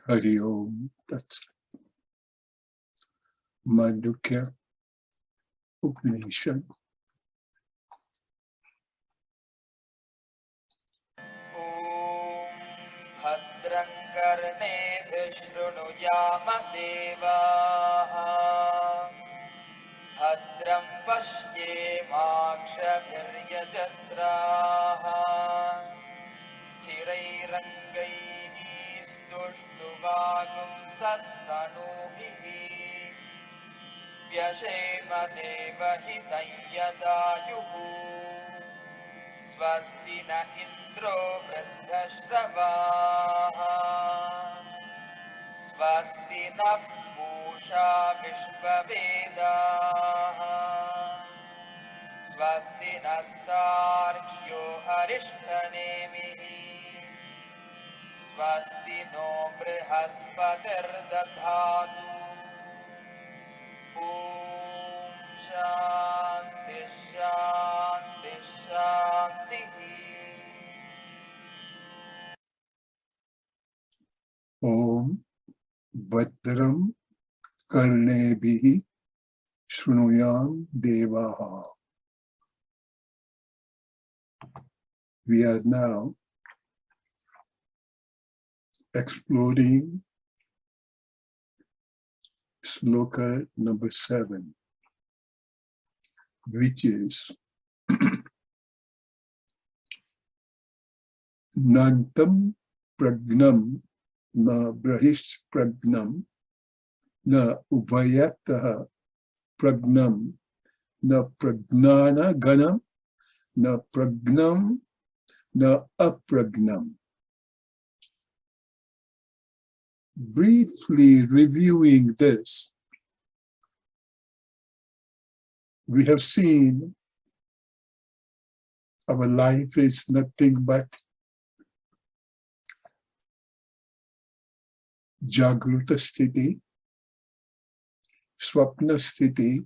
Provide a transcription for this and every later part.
Hari Om. That's Mandukya Upanishad. Bhadram karnebhyah shrunuyama devaah Bhadram pashyemakshabhiryajatraah Sthirairangaihi stushtuvaagum sastanubihi Vyashema devahitam yadayuhu Swasti na indro vruddhashravah Swasti nः Pusa विश्ववेदाः Swasti नस्तार्क्ष्यो अरिष्टनेमिः Swasti no बृहस्पतिर्दधातु Om Shanti Shanti Shanti Om Bhadram Karnebhi Shrunuyam Devaha. We are now exploring sloka number 7, which is Nantam Pragnam na Brahist Pragnam na Ubhayataha Pragnam na Pragnana Ganam na Pragnam na Apragnam. Briefly reviewing this, we have seen our life is nothing but Jagruta Sthiti, Swapna Sthiti,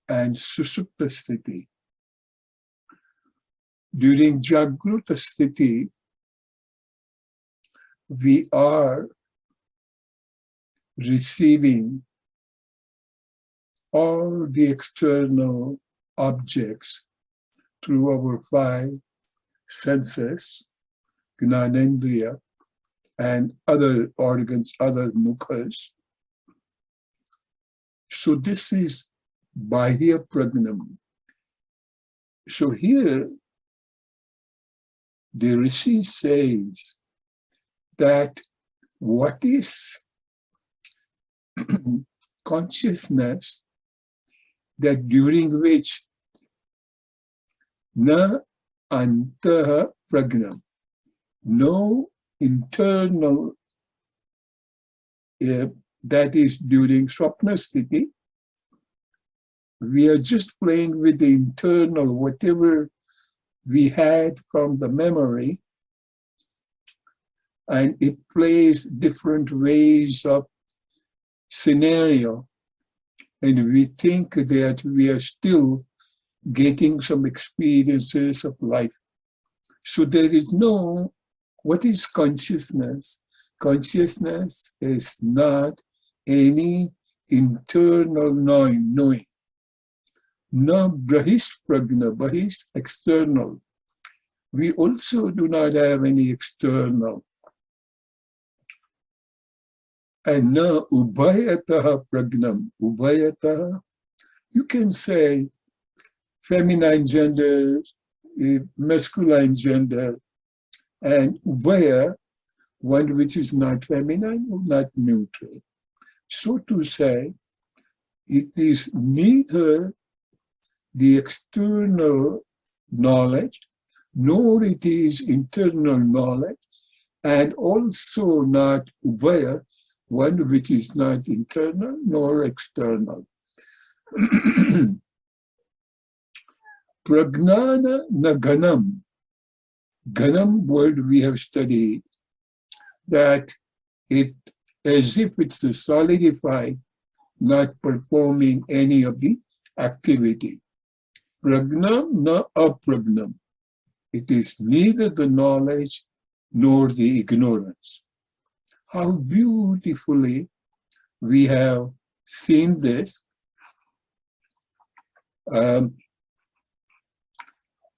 and Susupta Sthiti. During Jagruta Sthiti, we are receiving all the external objects through our 5 senses, Gnanendriya, and other organs, other mukhas. So this is Bahya Pragnam. So here, the Rishi says that what is consciousness that during which na antaha pragnam, no internal, that is during swapna sthiti, we are just playing with the internal, whatever we had from the memory, and it plays different ways of scenario, and we think that we are still getting some experiences of life. So there is no, what is consciousness? Consciousness is not any internal knowing. No brahis pragna, brahis external. We also do not have any external. And no ubhayataha pragnam. Ubhayataha, you can say feminine gender, masculine gender, and ubhaya, one which is not feminine or not neutral. So to say, it is neither the external knowledge, nor it is internal knowledge, and also not ubhaya, one which is not internal nor external. Pragnana na ganam. Ganam word we have studied, that it, as if it's a solidified, not performing any of the activity. Pragnam na apragnam. It is neither the knowledge nor the ignorance. how beautifully we have seen this.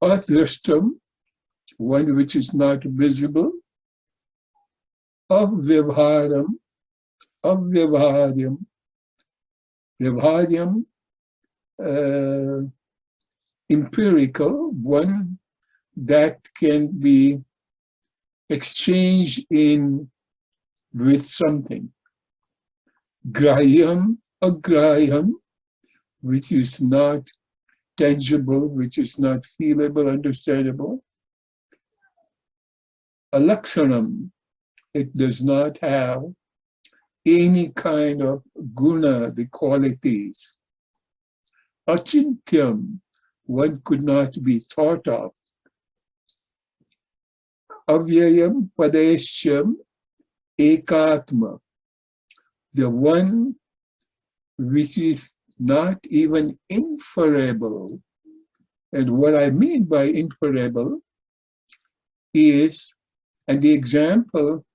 Adrashtam, one which is not visible, avyavharam, avyavharyam, vyavharyam, empirical, one that can be exchanged in with something. Grahyam, agrahyam, which is not tangible, which is not feelable, understandable. Alaksanam, it does not have any kind of guna, the qualities. Achintyam, one could not be thought of. Avyayam padeshyam ekatma, the one which is not even inferable. And what I mean by inferable is, and the example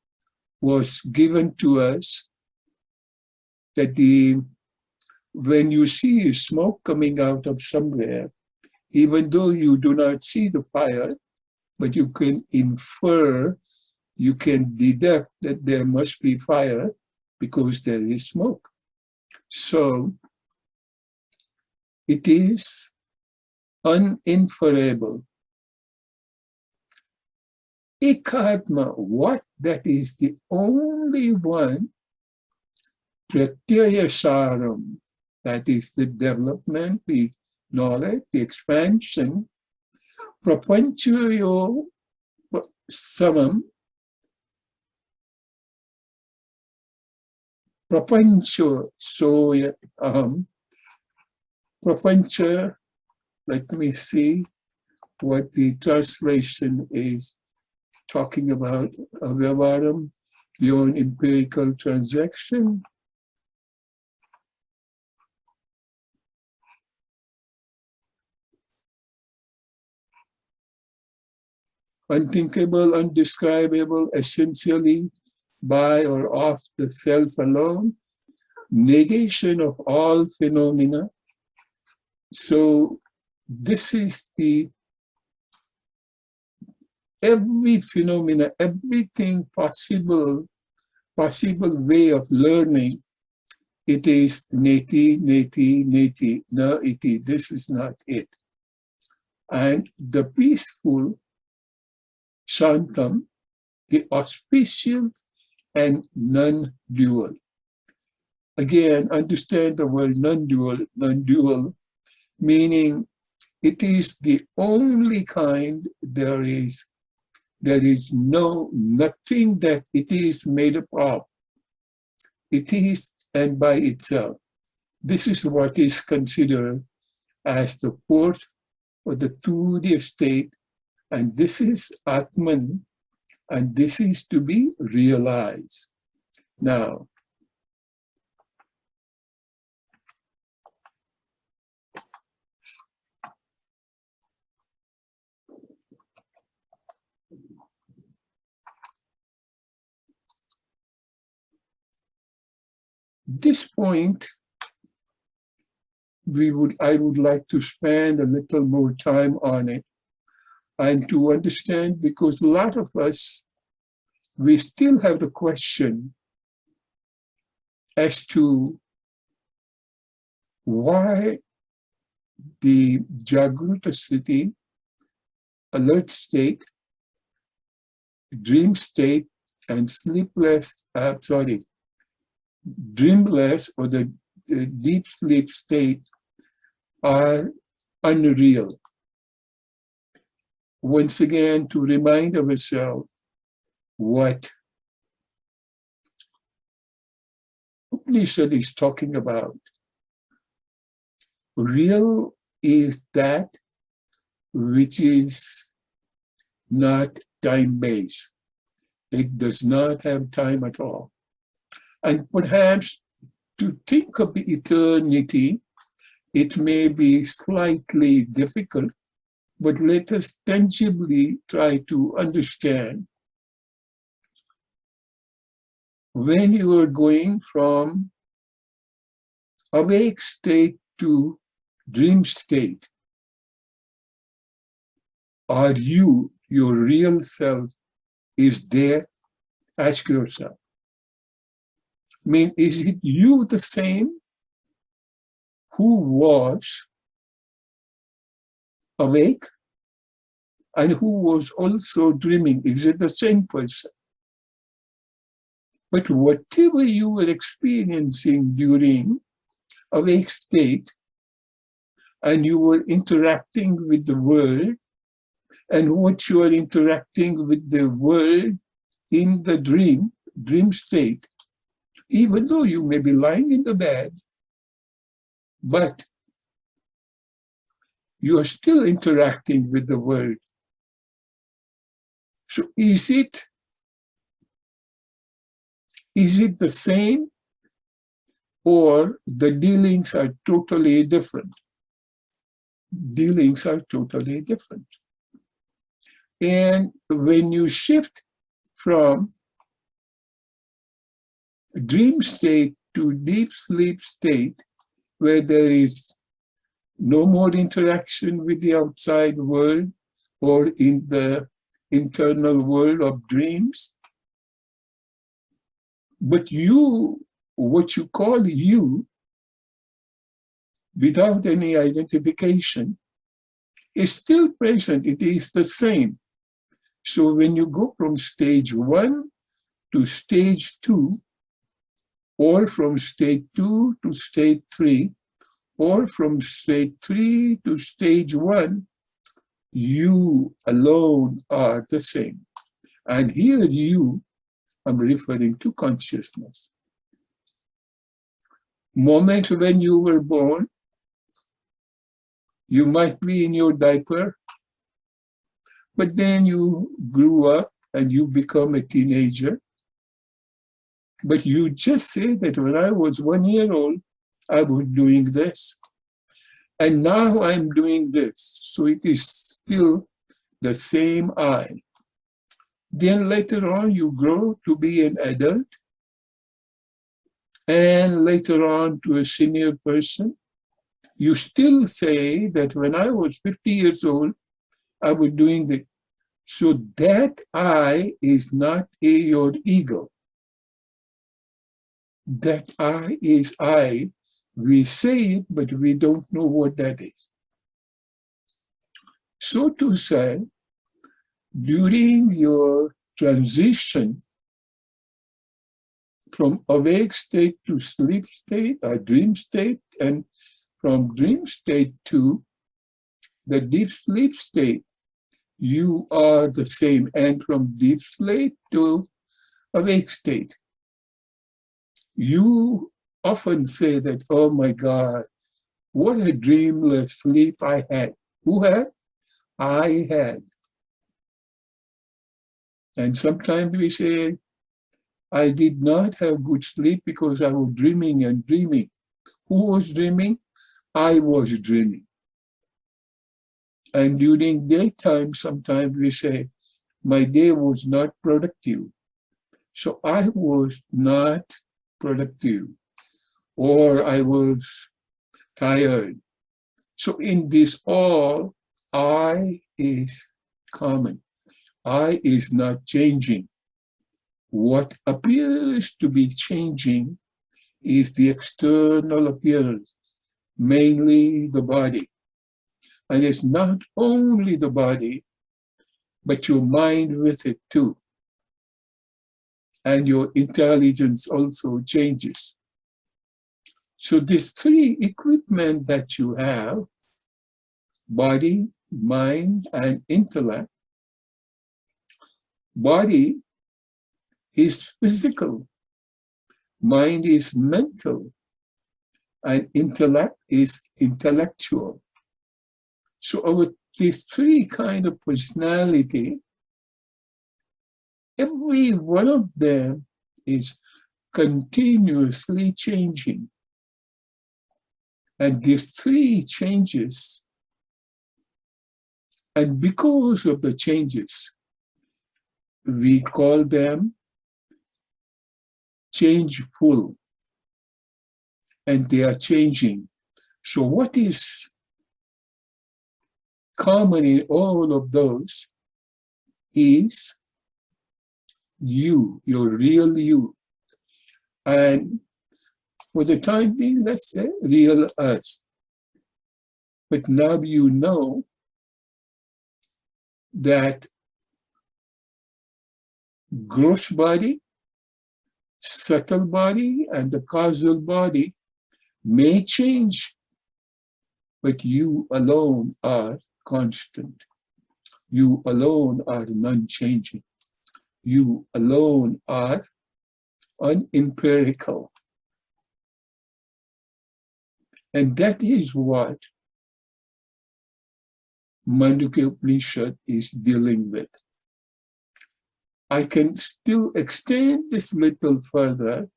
was given to us, that when you see smoke coming out of somewhere, even though you do not see the fire, but you can infer, you can deduct that there must be fire because there is smoke. So it is uninferable. Ekatma, what? That is the only one. Pratyayasaram, that is the development, the knowledge, the expansion. Prapanchayo samam, prapancha soya aham. Prapancha, let me see what the translation is talking about. Avyavaram, your empirical transaction. Unthinkable, undescribable, essentially by or of the self alone, negation of all phenomena. So this is every phenomena, everything possible way of learning, it is neti, neti, neti, no iti, this is not it. And the peaceful Shantam, the auspicious and non-dual. Again, understand the word non-dual, meaning it is the only kind there is nothing that it is made up of. It is and by itself. This is what is considered as the fourth or the 2D state. And this is Atman, and this is to be realized. Now, this point, I would like to spend a little more time on it and to understand, because a lot of us, we still have the question as to why the Jagruta sthiti, alert state, dream state, and dreamless or the deep sleep state are unreal. Once again, to remind ourselves what Upanishad is talking about. Real is that which is not time-based. It does not have time at all. And perhaps to think of the eternity, it may be slightly difficult, but let us tangibly try to understand when you are going from awake state to dream state, are you, your real self, is there? Ask yourself. I mean, is it you the same who was awake and who was also dreaming? Is it the same person? But whatever you were experiencing during awake state, and you were interacting with the world, and what you are interacting with the world in the dream state, even though you may be lying in the bed, but you are still interacting with the world. So is it the same, or the dealings are totally different? Dealings are totally different. And when you shift from dream state to deep sleep state, where there is no more interaction with the outside world or in the internal world of dreams, but you, what you call you, without any identification, is still present. It is the same. So when you go from stage 1 to stage 2, or from stage 2 to stage 3, or from stage 3 to stage 1, you alone are the same. And here you, I'm referring to consciousness. Moment when you were born, you might be in your diaper, but then you grew up and you become a teenager. But you just say that when I was 1 year old, I was doing this. And now I'm doing this. So it is still the same I. Then later on, you grow to be an adult. And later on to a senior person. You still say that when I was 50 years old, I was doing this. So that I is not your ego. That I is I. We say it, but we don't know what that is. So to say, during your transition from awake state to sleep state, or dream state, and from dream state to the deep sleep state, you are the same. And from deep sleep to awake state, you often say that, oh my God, what a dreamless sleep I had. Who had? I had. And sometimes we say, I did not have good sleep because I was dreaming and dreaming. Who was dreaming? I was dreaming. And during daytime, sometimes we say, my day was not productive. So I was not productive, or I was tired. So in this all, I is common. I is not changing. What appears to be changing is the external appearance, mainly the body. And it's not only the body, but your mind with it too. And your intelligence also changes. So these three equipment that you have, body, mind, and intellect. Body is physical, mind is mental, and intellect is intellectual. So these three kind of personality, every one of them is continuously changing. And these three changes, and because of the changes, we call them changeful, and they are changing. So what is common in all of those is you, your real you. And for the time being, let's say real us. But now you know that gross body, subtle body, and the causal body may change, but you alone are constant. You alone are non-changing. You alone are unempirical. And that is what Mandukya Upanishad is dealing with. I can still extend this little further.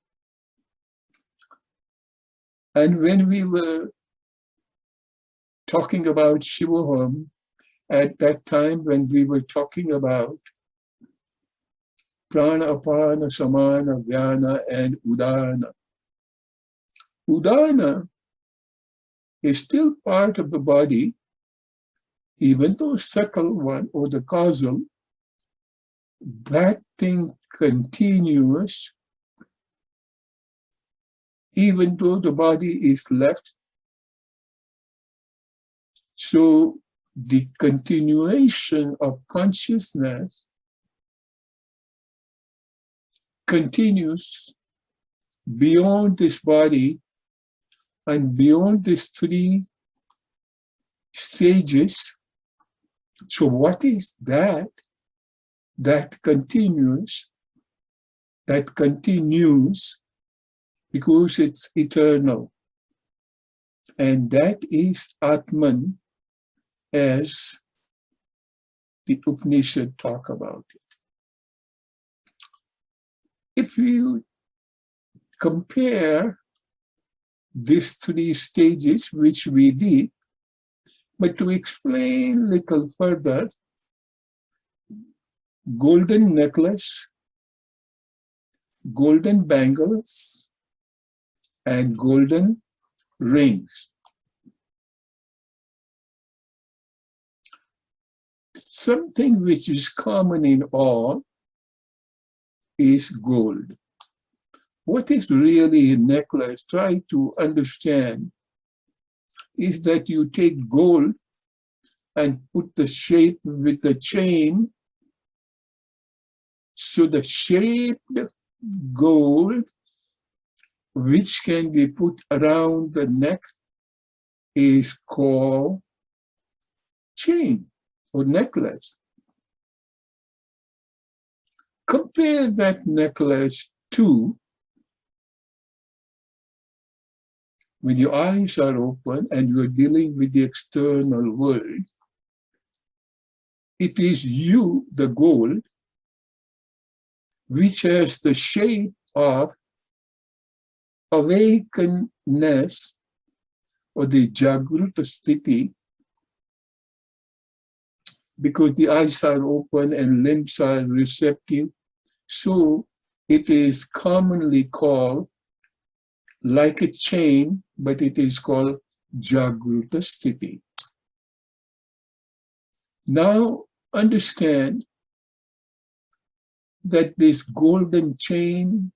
And when we were talking about Shivoham, at that time when we were talking about Prana, Apana, Samana, Vyana, and Udana. Udana is still part of the body, even though subtle one or the causal, that thing continues, even though the body is left. So the continuation of consciousness continues beyond this body and beyond these three stages. So what is that? That continues because it's eternal. And that is Atman, as the Upanishad talk about it. If you compare these three stages, which we did, but to explain a little further, golden necklace, golden bangles, and golden rings. Something which is common in all is gold. What is really a necklace? Try to understand is that you take gold and put the shape with the chain. So the shaped gold, which can be put around the neck, is called chain or necklace. Compare that necklace to when your eyes are open and you're dealing with the external world. It is you, the gold, which has the shape of awakenedness or the Jagruta Sthiti, because the eyes are open and limbs are receptive. So it is commonly called like a chain, but it is called Jagruta Sthiti. Now understand that this golden chain,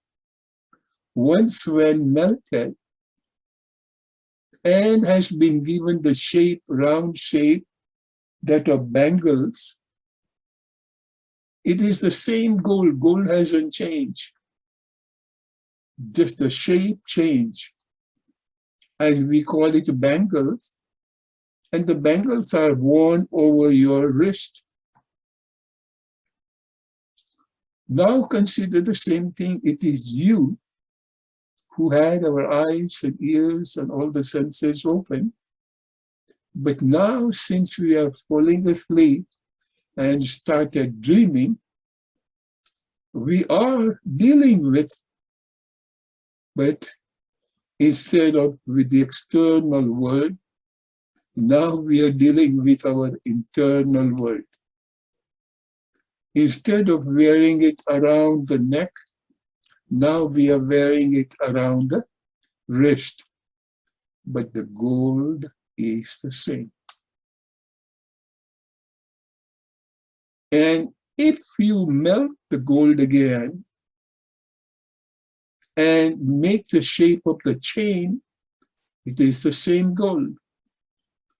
once when melted and has been given the shape, round shape, that of bangles, it is the same gold. Gold hasn't changed. Just the shape change. And we call it bangles. And the bangles are worn over your wrist. Now consider the same thing. It is you who had our eyes and ears and all the senses open. But now, since we are falling asleep and started dreaming, we are dealing with, but instead of with the external world, now we are dealing with our internal world. Instead of wearing it around the neck, Now we are wearing it around the wrist, but the gold is the same. And if you melt the gold again and make the shape of the chain, it is the same gold.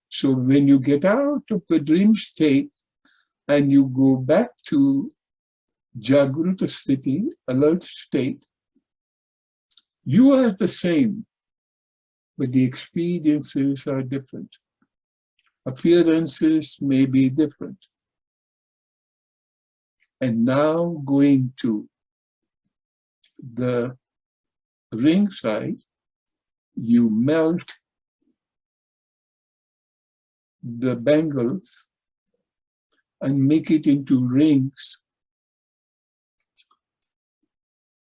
So when you get out of the dream state and you go back to Jagruta Sthiti, alert state, you are the same, but the experiences are different. Appearances may be different. And now going to the ring side, you melt the bangles and make it into rings.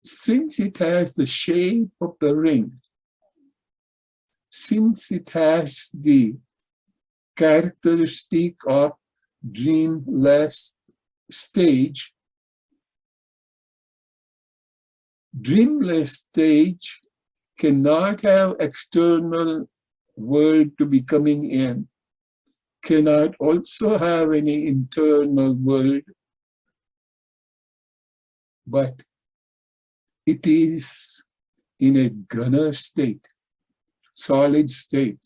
Since it has the shape of the ring, since it has the characteristic of dreamless stage, dreamless stage cannot have external world to be coming in, cannot also have any internal world, but it is in a ghana state, solid state,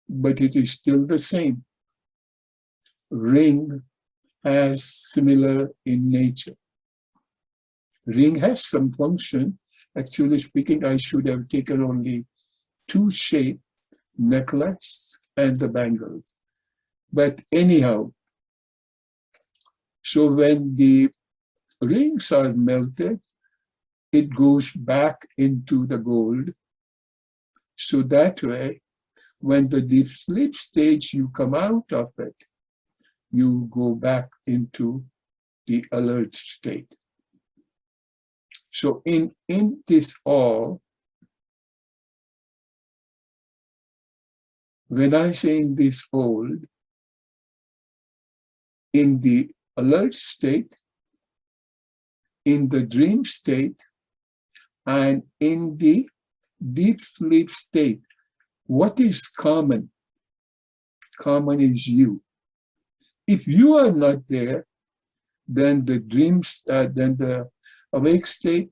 but it is still the same. Ring has similar in nature. Ring has some function. Actually speaking, I should have taken only two shapes, necklace and the bangles. But anyhow, so when the rings are melted, it goes back into the gold. So that way, when the deep sleep stage, you come out of it, you go back into the alert state. So in this all, when I say in this all, in the alert state, in the dream state, and in the deep sleep state, what is common? Common is you. If you are not there, then the then the awake state,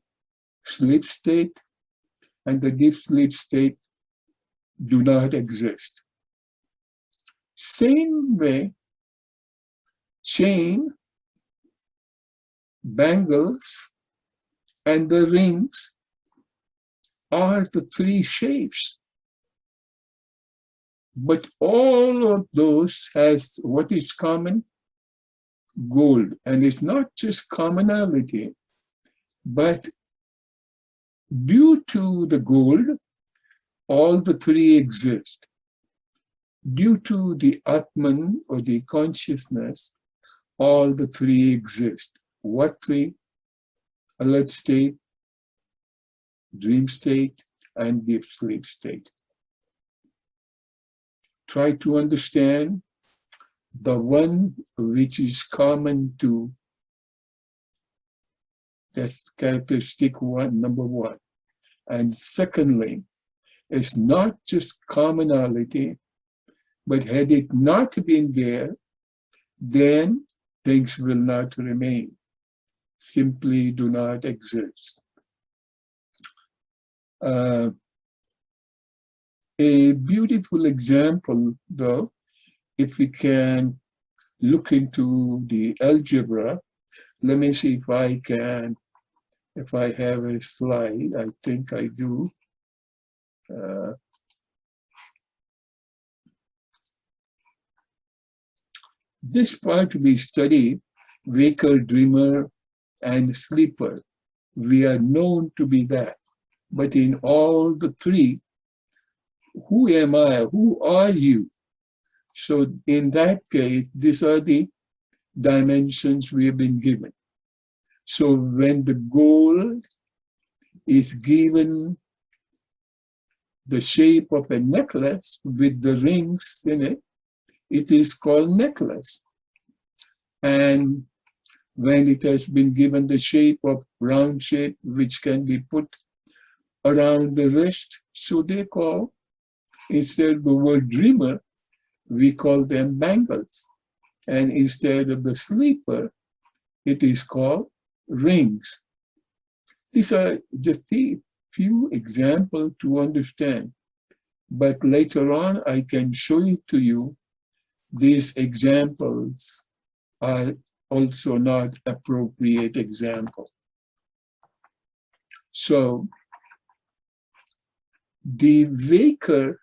sleep state, and the deep sleep state do not exist. Same way, chain, bangles, and the rings are the three shapes. But all of those has what is common? Gold. And it's not just commonality, but due to the gold, all the three exist. Due to the Atman or the consciousness, all the three exist. What three? Alert state, dream state, and deep sleep state. Try to understand the one which is common to that's characteristic one, number one. And secondly, it's not just commonality, but had it not been there, then things will not remain, simply do not exist. A beautiful example, though, if we can look into the algebra, let me see if I can, if I have a slide, I think I do. This part we study waker, dreamer, and sleeper. We are known to be that. But in all the three, who am I? Who are you? So in that case, these are the dimensions we have been given. So when the gold is given the shape of a necklace with the rings in it, it is called necklace. And when it has been given the shape of round shape, which can be put around the wrist. So they call, instead of the word dreamer, we call them bangles. And instead of the sleeper, it is called rings. These are just a few examples to understand. But later on, I can show it to you. These examples are also not appropriate example. So the waker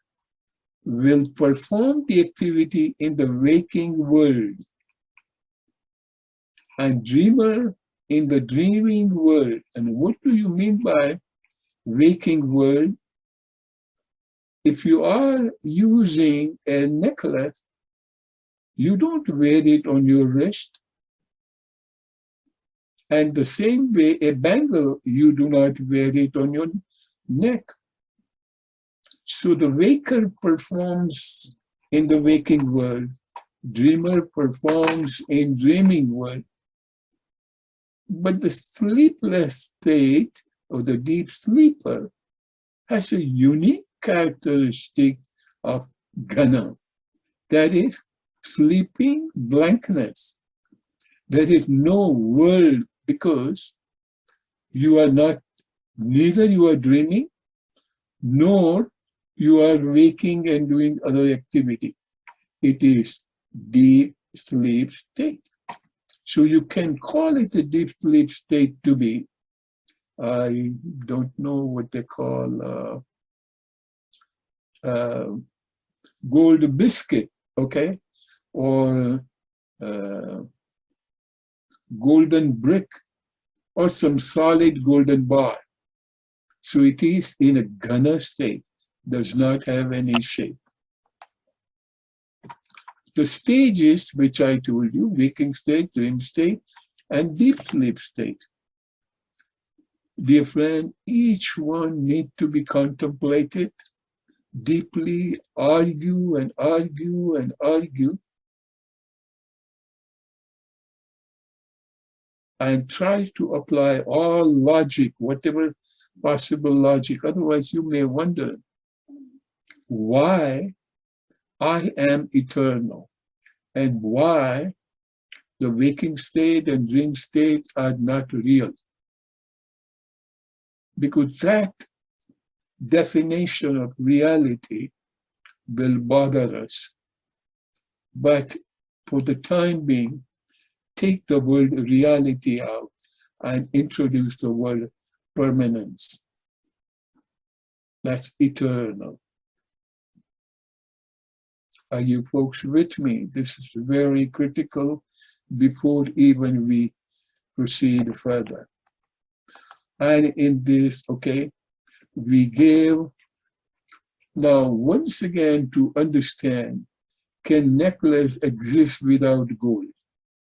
will perform the activity in the waking world, and dreamer in the dreaming world. And what do you mean by waking world? If you are using a necklace, you don't wear it on your wrist. And the same way, a bangle, you do not wear it on your neck. So the waker performs in the waking world, dreamer performs in dreaming world. But the sleepless state, or the deep sleeper, has a unique characteristic of ghana, that is, sleeping blankness. There is no world, because you are not, neither you are dreaming, nor you are waking and doing other activity. It is deep sleep state. So you can call it a deep sleep state to be, I don't know what they call, gold biscuit, okay? Or golden brick, or some solid golden bar. So it is in a ghana state, does not have any shape. The stages which I told you, waking state, dream state, and deep sleep state. Dear friend, each one need to be contemplated deeply, argue and argue and argue, and try to apply all logic, whatever possible logic. Otherwise, you may wonder why I am eternal and why the waking state and dream state are not real. Because that definition of reality will bother us. But for the time being, take the word reality out and introduce the word permanence. That's eternal. Are you folks with me? This is very critical before even we proceed further. And in this, okay, we gave, now once again to understand, can necklace exist without gold?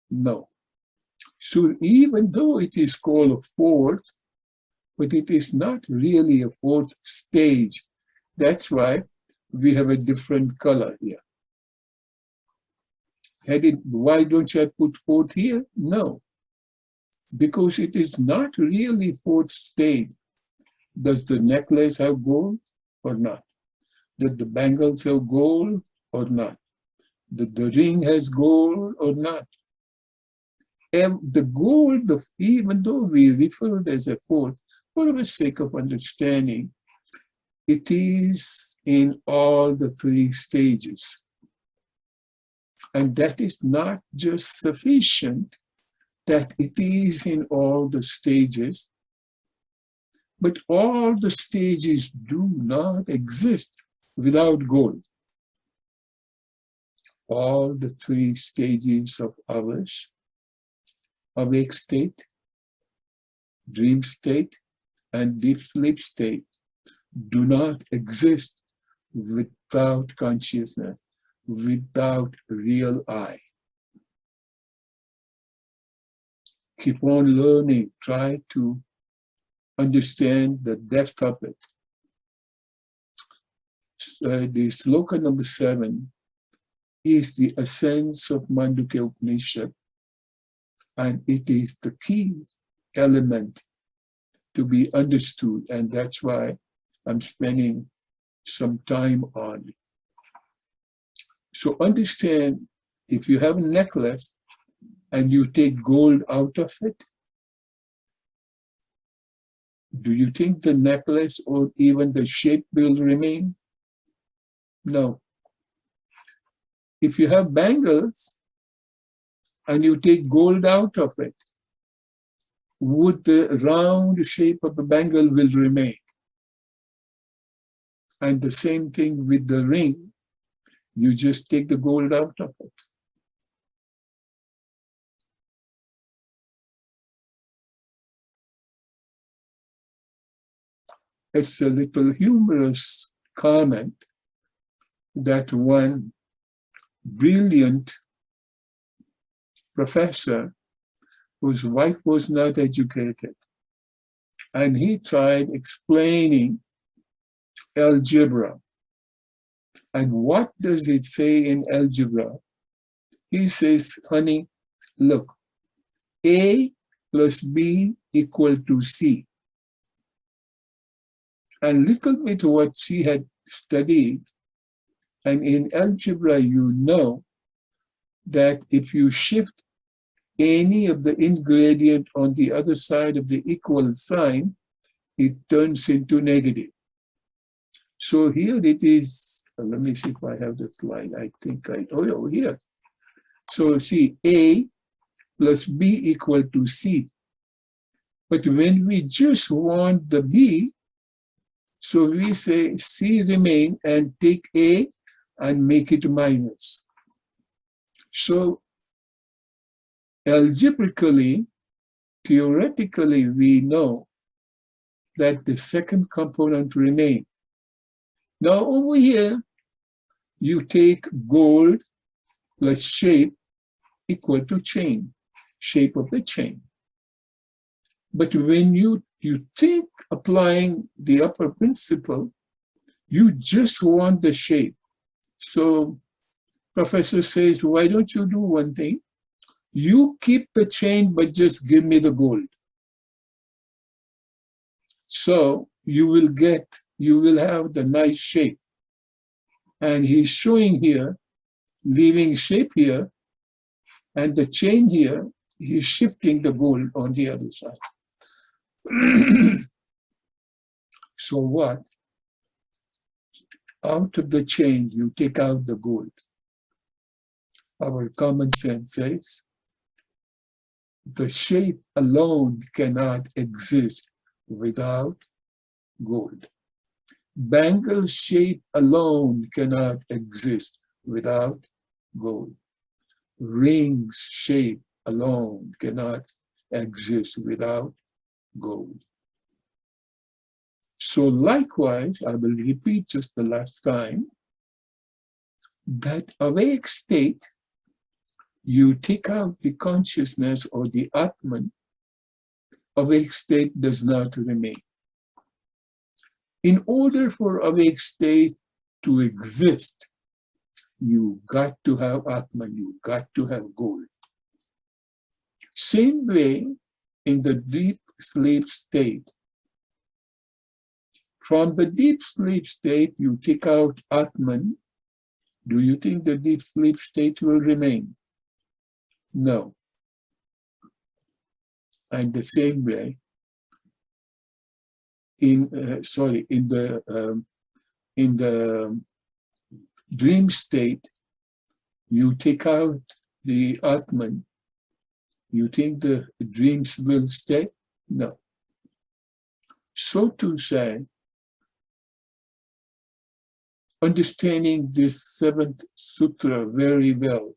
No. So even though it is called a fourth, but it is not really a fourth stage. That's why we have a different color here. Why don't you put fourth here? No. Because it is not really fourth stage. Does the necklace have gold or not? Did the bangles have gold or not? Did the ring has gold or not? And the gold, even though we refer it as a fourth, for the sake of understanding, it is in all the three stages. And that is not just sufficient that it is in all the stages, but all the stages do not exist without gold. All the three stages of ours, awake state, dream state, and deep sleep state, do not exist without consciousness, without real I. Keep on learning, try to understand the depth of it. The sloka number 7 is the essence of Mandukya Upanishad. And it is the key element to be understood. And that's why I'm spending some time on it. So understand, if you have a necklace and you take gold out of it, do you think the necklace or even the shape will remain? No. If you have bangles and you take gold out of it, would the round shape of the bangle will remain? And the same thing with the ring. You just take the gold out of it. It's a little humorous comment that one brilliant professor whose wife was not educated, and he tried explaining algebra. And what does it say in algebra? He says, honey, look, A plus B equal to C. And little bit what she had studied, and in algebra, you know that if you shift any of the ingredient on the other side of the equal sign, it turns into negative. So here it is, let me see if I have the slide. I think here. So see, A plus B equal to C. But when we just want the B, so we say C remain and take A and make it minus. So algebraically, theoretically, we know that the second component remains. Now over here, you take gold plus shape equal to chain, shape of the chain. But when you think applying the upper principle, you just want the shape. So professor says, why don't you do one thing? You keep the chain, but just give me the gold. So you will have the nice shape. And he's showing here, leaving shape here, and the chain here, he's shifting the gold on the other side. So what? Out of the chain, you take out the gold. Our common sense says, the shape alone cannot exist without gold. Bangle shape alone cannot exist without gold. Rings shape alone cannot exist without gold. So likewise, I will repeat just the last time, that awake state, you take out the consciousness or the Atman, awake state does not remain. In order for awake state to exist, you got to have Atman, you got to have gold. Same way in the deep sleep state. From the deep sleep state, you take out Atman. Do you think the deep sleep state will remain? No. And the same way, in the dream state, you take out the Atman. You think the dreams will stay? No. So to say, understanding this seventh sutra very well,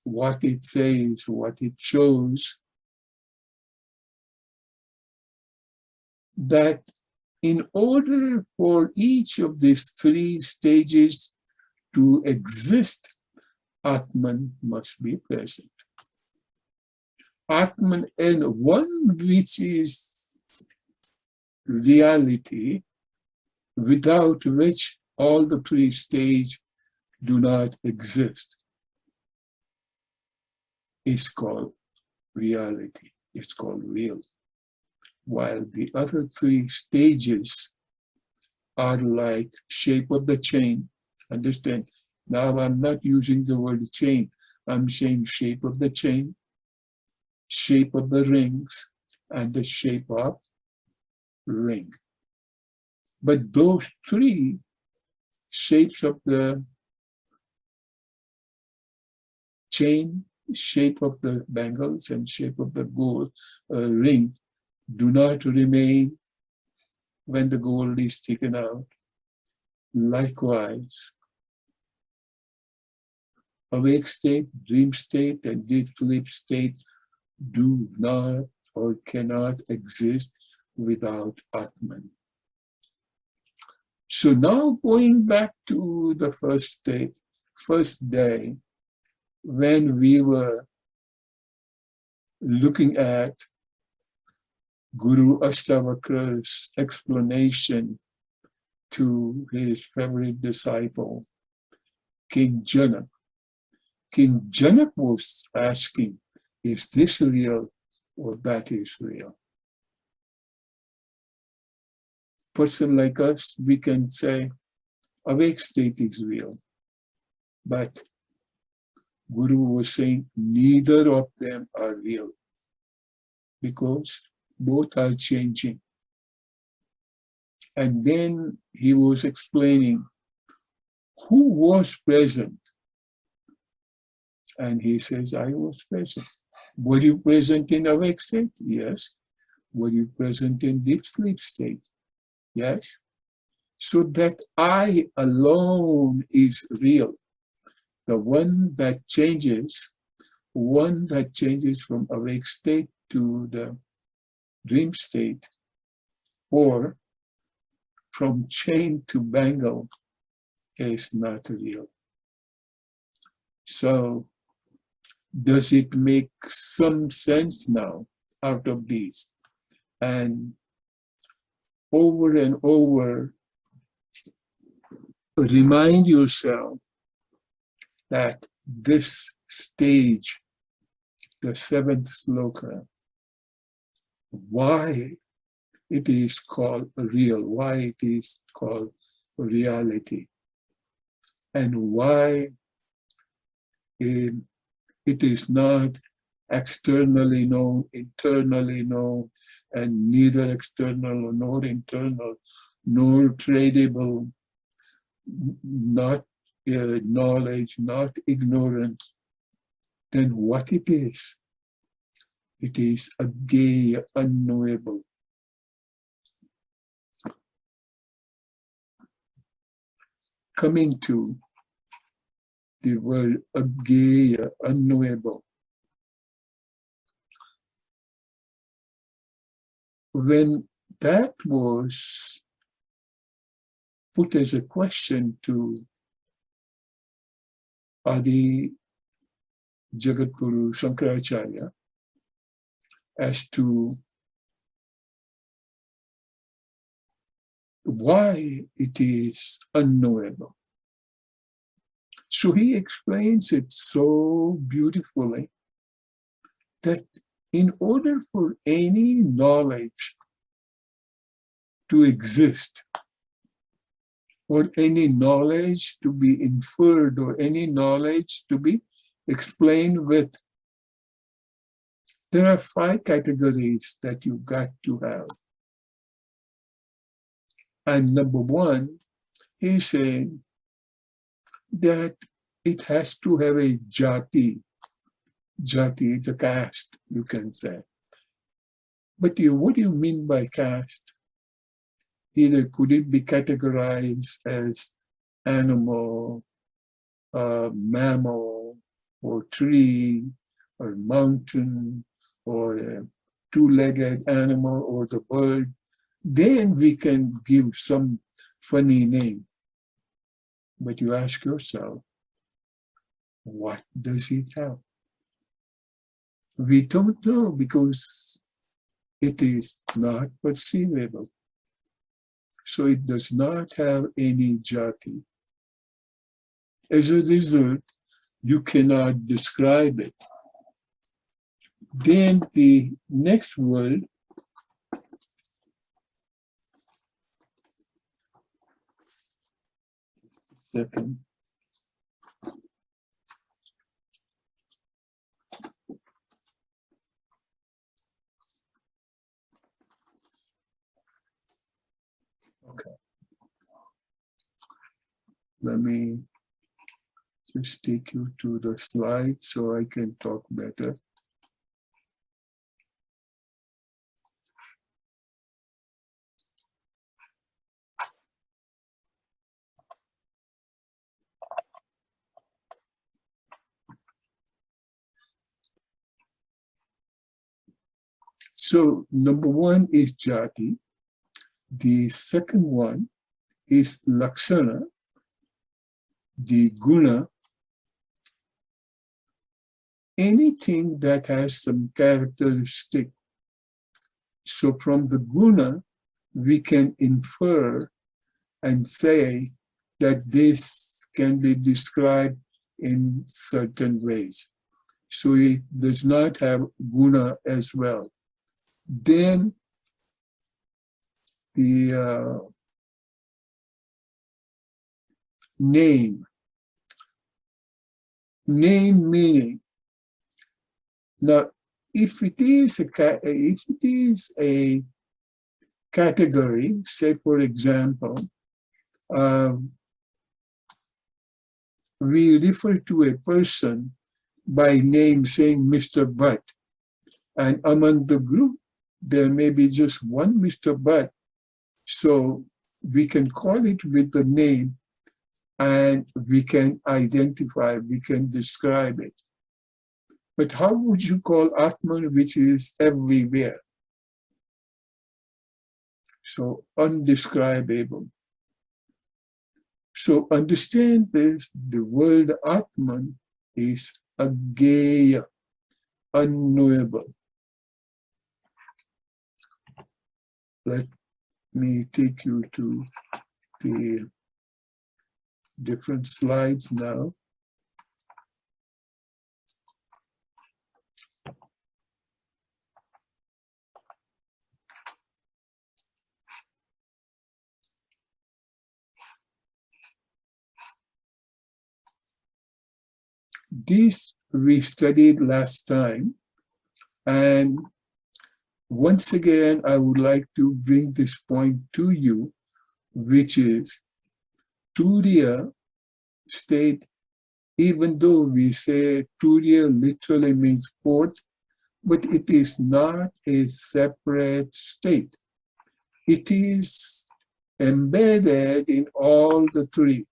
what it says, what it shows, that in order for each of these three stages to exist, Atman must be present. Atman, and one which is reality, without which all the three stages do not exist. is called reality. It's called real. While the other three stages are like shape of the chain. Understand? Now I'm not using the word chain. I'm saying shape of the chain, shape of the rings, and the shape of ring. But those three shapes of the chain, shape of the bangles, and shape of the gold ring do not remain when the gold is taken out. Likewise, awake state, dream state, and deep sleep state do not or cannot exist without Atman. So now going back to the first day, when we were looking at Guru Ashtavakra's explanation to his favorite disciple, King Janak. King Janak was asking, is this real or that is real? Person like us, we can say, awake state is real. But Guru was saying, neither of them are real because both are changing. And then he was explaining who was present. And he says, I was present. Were you present in awake state? Yes. Were you present in deep sleep state? Yes. So that I alone is real. The one that changes from awake state to the dream state, or from chain to bangle, is not real. So does it make some sense now out of these? And over, remind yourself that this stage, the seventh sloka, why it is called real, why it is called reality, and why it is not externally known, internally known, and neither external nor internal, nor tradable, not knowledge, not ignorance. Then what it is agaya, unknowable. Coming to the word agaya, unknowable. When that was put as a question to Adi Jagadguru Shankaracharya as to why it is unknowable. So he explains it so beautifully that in order for any knowledge to exist, or any knowledge to be inferred, or any knowledge to be explained with, there are 5 categories that you got to have. And number 1, he's saying that it has to have a jati, the caste, you can say. But what do you mean by caste? Either could it be categorized as animal, mammal, or tree, or mountain, or a 2-legged animal, or the bird? Then we can give some funny name. But you ask yourself, what does it have? We don't know because it is not perceivable. So it does not have any jati. As a result, you cannot describe it. Then the next word, second, okay, let me just take you to the slide so I can talk better. So number one is jati. The second one is lakshana, the guna, anything that has some characteristic. So from the guna, we can infer and say that this can be described in certain ways. So it does not have guna as well. Then the name. Name meaning. Now, if it is a category, say for example, we refer to a person by name saying Mr. Butt, and among the group, there may be just one Mr. Butt, so we can call it with the name and we can identify, we can describe it. But how would you call Atman, which is everywhere? So undescribable. So understand this, the word Atman is ageya, unknowable. Let me take you to the different slides now. This we studied last time, and once again, I would like to bring this point to you, which is Turiya state, even though we say Turiya literally means fourth, but it is not a separate state. It is embedded in all the three,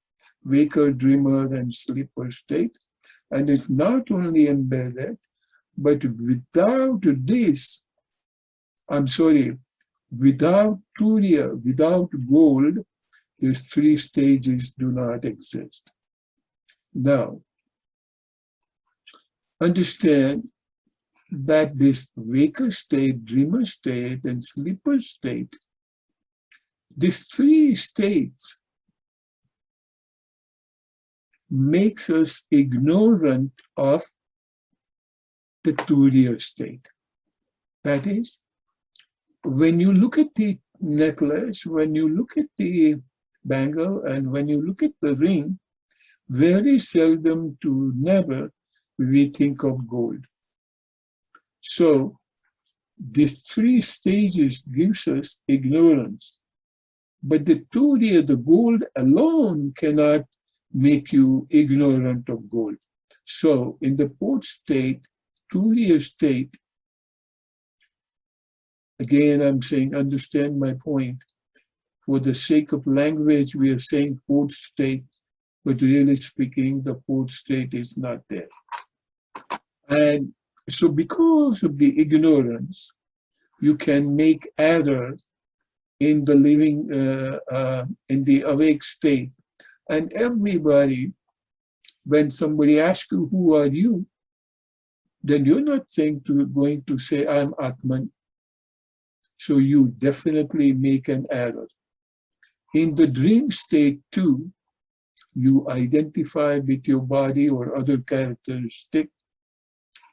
waker, dreamer, and sleeper state. And it's not only embedded, but without this, without Turiya, without gold, these three stages do not exist. Now, understand that this waker state, dreamer state, and sleeper state, these three states makes us ignorant of the Turiya state. That is, when you look at the necklace, when you look at the bangle, and when you look at the ring, very seldom to never we think of gold. So these three stages gives us ignorance. But the Turiya, the gold alone cannot make you ignorant of gold. So in the fourth state, Turiya state, again I'm saying, understand my point. For the sake of language, we are saying fourth state, but really speaking, the fourth state is not there. And so because of the ignorance, you can make error in the living, in the awake state. And everybody, when somebody asks you, who are you? Then you're not going to say, I'm Atman. So you definitely make an error. In the dream state too, you identify with your body or other characteristic,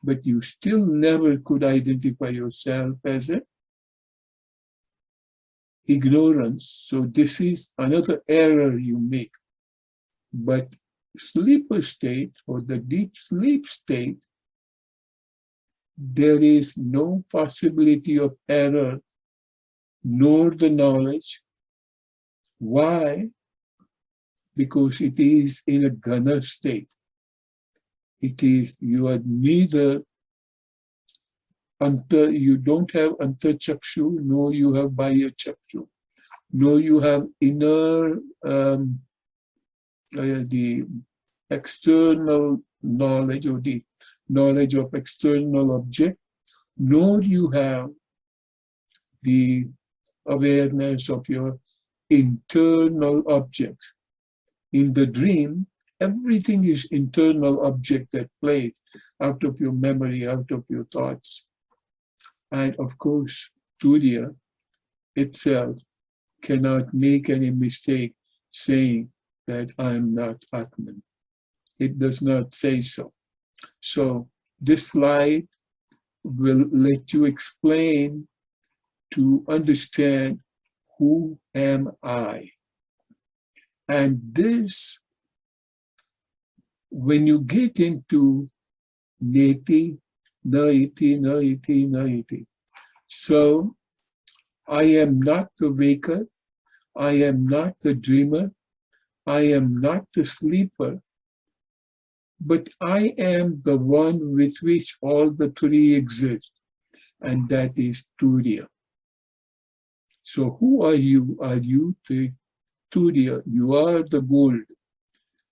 but you still never could identify yourself as a ignorance. So this is another error you make. But sleeper state or the deep sleep state, there is no possibility of error nor the knowledge. Why? Because it is in a ghana state. It is, you are neither you don't have antarchakshu, nor you have bahya chakshu, nor you have inner, the external knowledge or the knowledge of external object, nor you have the awareness of your internal objects. In the dream, everything is internal object that plays out of your memory, out of your thoughts. And of course, Turiya itself cannot make any mistake saying that I'm not Atman. It does not say so. So this slide will let you explain to understand who am I. And this, when you get into neti, naiti, naiti, naiti. So I am not the waker, I am not the dreamer, I am not the sleeper, but I am the one with which all the three exist, and that is Turiya. So who are you? Are you the Turiya? You are the gold.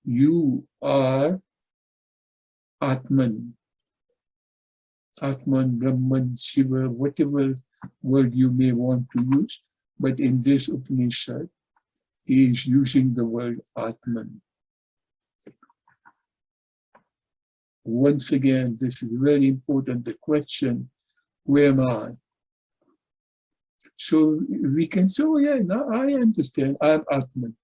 You are Atman. Atman, Brahman, Shiva, whatever word you may want to use. But in this Upanishad, he is using the word Atman. Once again, this is very important, the question, who am I? So we can say, oh yeah, now I understand, I'm Atman.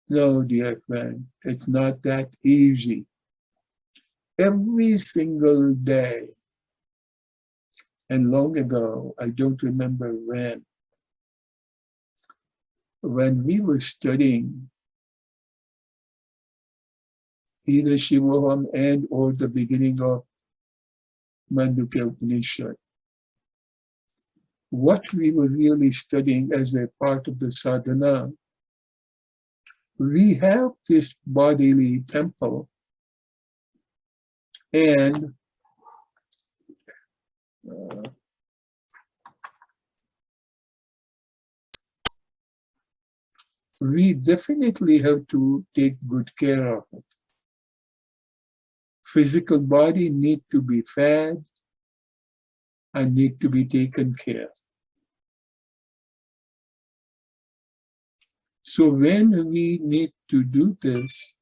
No, dear friend, it's not that easy. Every single day, and long ago, I don't remember when we were studying either Shivoham and or the beginning of Mandukya Upanishad, what we were really studying as a part of the sadhana, we have this bodily temple, and we definitely have to take good care of it. Physical body need to be fed and need to be taken care. So when we need to do this,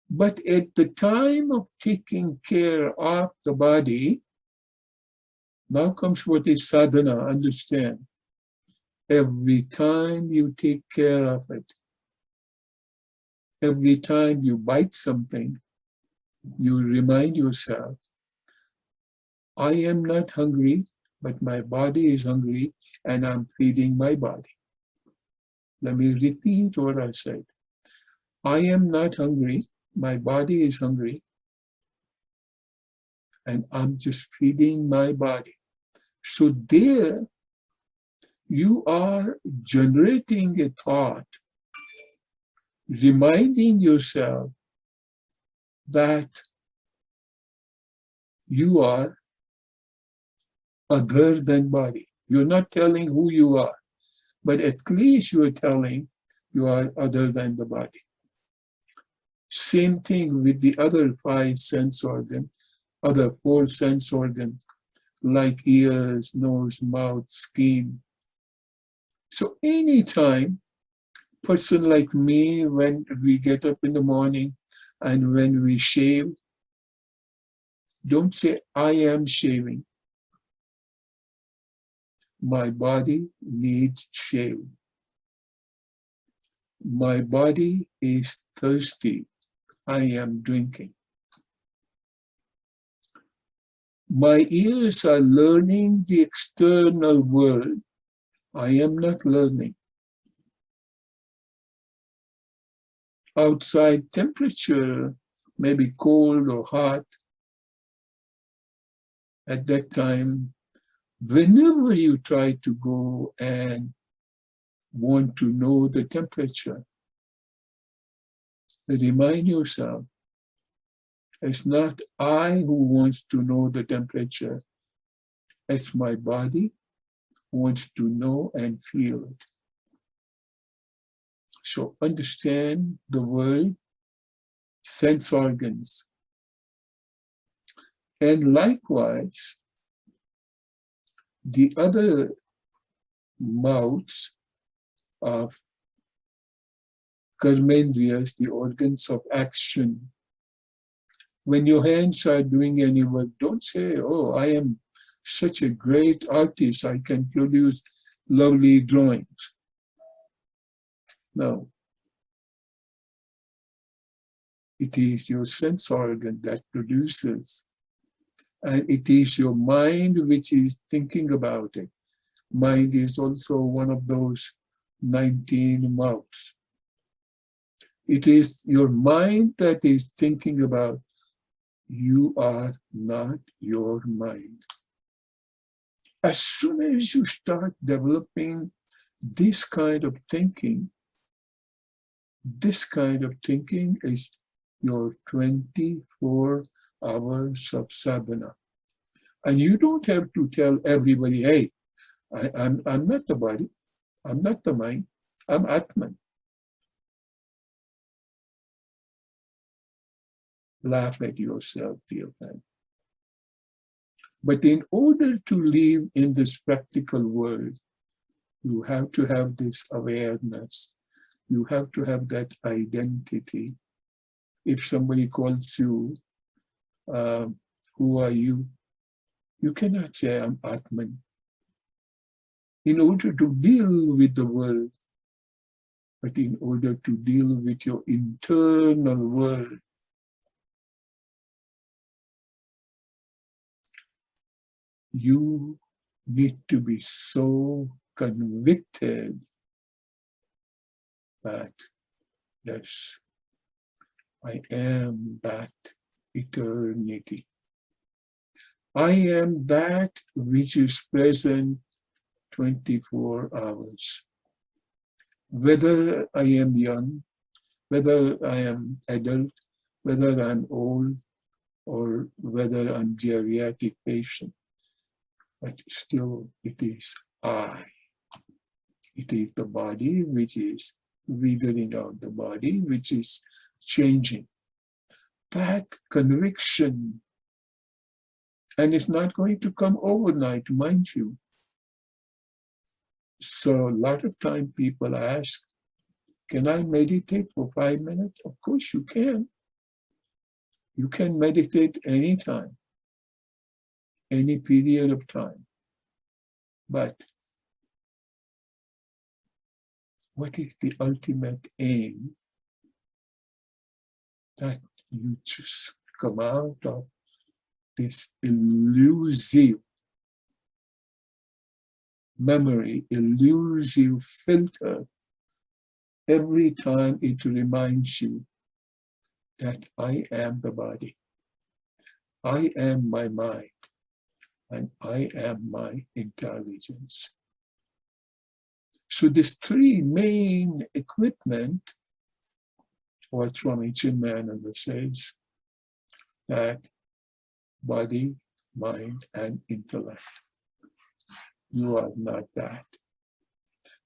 but at the time of taking care of the body, now comes what is sadhana, understand. Every time you take care of it, every time you bite something, you remind yourself, I am not hungry, but my body is hungry and I'm feeding my body. Let me repeat what I said. I am not hungry, my body is hungry, and I'm just feeding my body. So there, you are generating a thought, reminding yourself that you are other than body. You're not telling who you are, but at least you are telling you are other than the body. Same thing with the other 5 sense organs, other 4 sense organs, like ears, nose, mouth, skin. So anytime, person like me, when we get up in the morning and when we shave, don't say, I am shaving. My body needs shave. My body is thirsty. I am drinking. My ears are learning the external world. I am not learning. Outside temperature may be cold or hot. At that time, whenever you try to go and want to know the temperature, remind yourself, it's not I who wants to know the temperature. It's my body who wants to know and feel it. So understand the word sense organs. And likewise, the other mouths of karmendriyas, the organs of action. When your hands are doing any work, don't say, oh, I am such a great artist, I can produce lovely drawings. No. It is your sense organ that produces. And it is your mind which is thinking about it. Mind is also one of those 19 mouths. It is your mind that is thinking about. You are not your mind. As soon as you start developing this kind of thinking is your 24 hours of sadhana. And you don't have to tell everybody, hey, I'm not the body, I'm not the mind, I'm Atman. Laugh at yourself, dear friend. But in order to live in this practical world, you have to have this awareness. You have to have that identity. If somebody calls you, who are you? You cannot say, I'm Atman. In order to deal with the world, but in order to deal with your internal world, you need to be so convicted that, yes, I am that eternity. I am that which is present 24 hours. Whether I am young, whether I am adult, whether I'm old, or whether I'm geriatric patient, but still it is I. It is the body which is withering out, the body which is changing. That conviction, and it's not going to come overnight, mind you. So a lot of time people ask, can I meditate for 5 minutes? Of course you can. You can meditate anytime, any period of time. But what is the ultimate aim? That you just come out of this elusive memory, elusive filter, every time it reminds you that I am the body, I am my mind, and I am my intelligence. So these three main equipment, what Swami Chinmayananda says, that body, mind, and intellect. You are not that.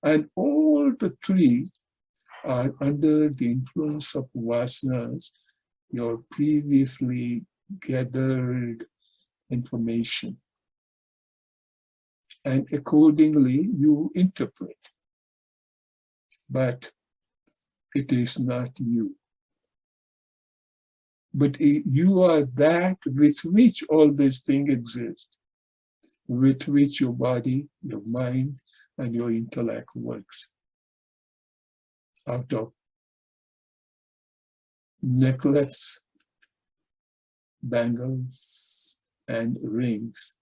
And all the three are under the influence of vasanas, your previously gathered information. And accordingly, you interpret. But it is not you. But you are that with which all these things exist, with which your body, your mind, and your intellect works. Out of necklace, bangles, and rings.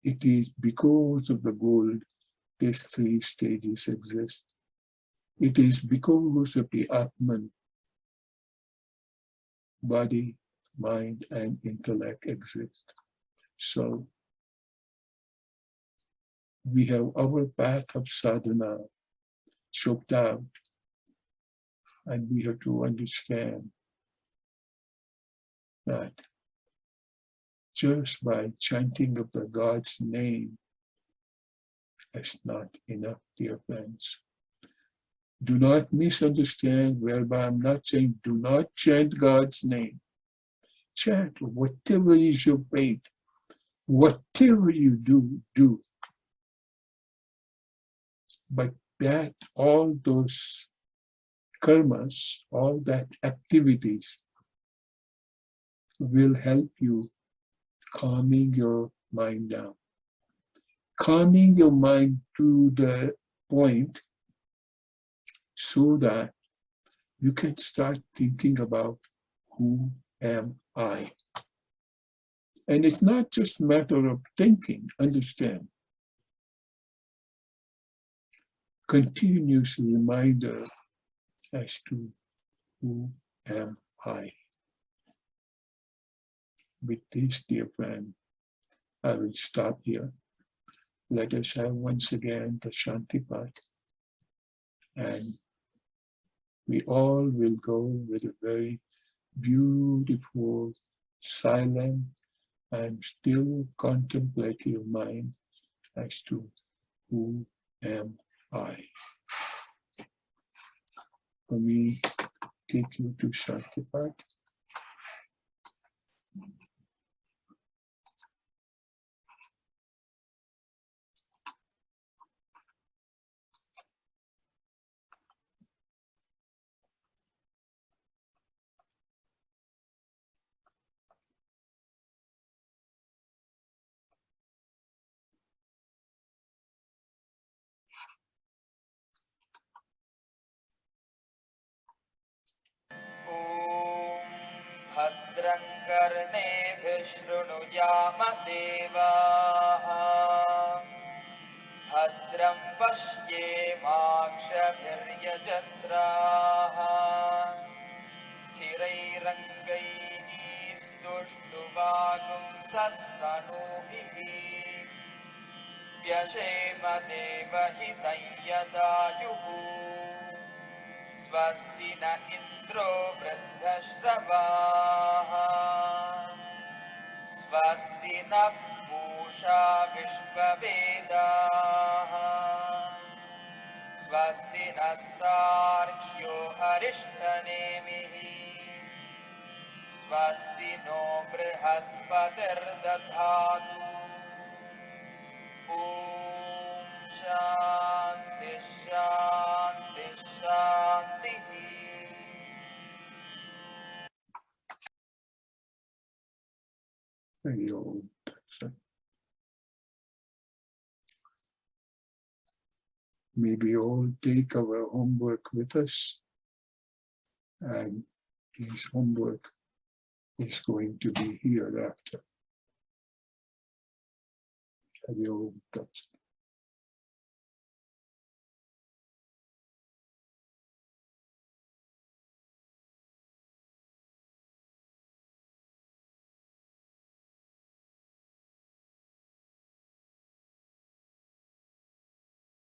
It is because of the gold these three stages exist. It is because of the Atman, body, mind, and intellect exist. So we have our path of sadhana choked out, and we have to understand that just by chanting of the God's name is not enough, dear friends. Do not misunderstand, whereby I'm not saying do not chant God's name. Chant whatever is your faith. Whatever you do, do. But that, all those karmas, all that activities will help you calming your mind down. Calming your mind to the point so that you can start thinking about who am I. And it's not just a matter of thinking, understand. Continuous reminder as to who am I. With this, dear friend, I will stop here. Let us have once again the Shanti Path. And we all will go with a very beautiful, silent, and still contemplative mind as to who am I. Let me take you to Shanti Path. ॐ भद्रं कर्णेभिः शृणुयाम देवाः भद्रं पश्येमाक्षभिर्यजत्राः स्थिरैरङ्गैः स्तुष्टुवागुंसस्तनूभिः व्यशेम देवहितं यदायुः स्वस्ति न इन्द्रो वृद्धश्रवाः स्वस्ति नः पूषा विश्ववेदाः स्वस्ति नस्तार्क्ष्यो अरिष्टनेमिः स्वस्ति नो बृहस्पतिर्दधातु ॐ शान्ति शान्ति शान्तिः Very old. That's it. May we all take our homework with us, and this homework is going to be hereafter. Very old. That's it.